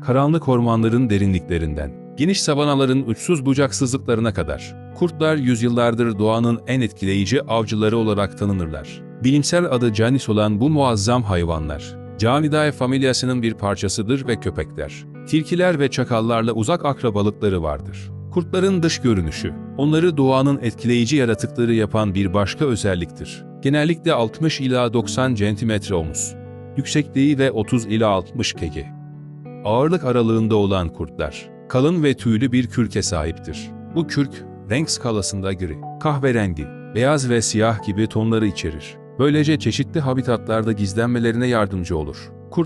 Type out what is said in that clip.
Karanlık ormanların derinliklerinden, geniş savanaların uçsuz bucaksızlıklarına kadar, kurtlar yüzyıllardır doğanın en etkileyici avcıları olarak tanınırlar. Bilimsel adı Canis olan bu muazzam hayvanlar, Canidae familyasının bir parçasıdır ve köpekler, tilkiler ve çakallarla uzak akrabalıkları vardır. Kurtların dış görünüşü, onları doğanın etkileyici yaratıkları yapan bir başka özelliktir. Genellikle 60 ila 90 cm omuz, yüksekliği ve 30 ila 60 kg. Ağırlık aralığında olan kurtlar, kalın ve tüylü bir kürke sahiptir. Bu kürk, renk skalasında gri, kahverengi, beyaz ve siyah gibi tonları içerir. Böylece çeşitli habitatlarda gizlenmelerine yardımcı olur.